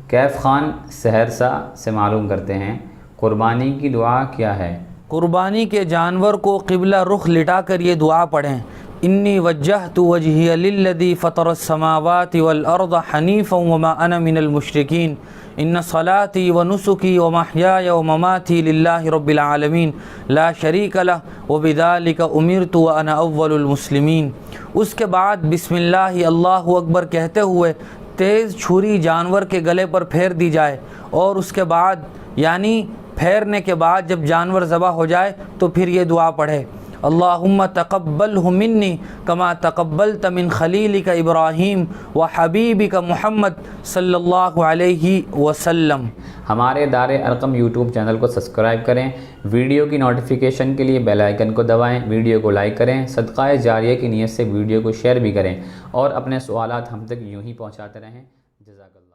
کیف خان سہرسہ سے معلوم کرتے ہیں قربانی کی دعا کیا ہے؟ قربانی کے جانور کو قبلہ رخ لٹا کر یہ دعا پڑھیں: انی وجہت وجہی للذی فطر السماوات والارض حنیفا وما انا من المشرکین ان صلاتی ونسکی ومحیای ومماتی للہ رب العالمین لا شریک لہ وبذالک امرت وانا اول المسلمین۔ اس کے بعد بسم اللہ اللہ اکبر کہتے ہوئے تیز چھری جانور کے گلے پر پھیر دی جائے، اور اس کے بعد یعنی پھیرنے کے بعد جب جانور ذبح ہو جائے تو پھر یہ دعا پڑھے: اللہم تقبلہ منی کما تقبلت من خلیلک ابراہیم وحبیبک محمد صلی اللہ علیہ وسلم۔ ہمارے دار ارقم یوٹیوب چینل کو سبسکرائب کریں، ویڈیو کی نوٹیفیکیشن کے لیے بیل آئیکن کو دبائیں، ویڈیو کو لائک کریں، صدقہ جاریہ کی نیت سے ویڈیو کو شیئر بھی کریں، اور اپنے سوالات ہم تک یوں ہی پہنچاتے رہیں۔ جزاک اللہ۔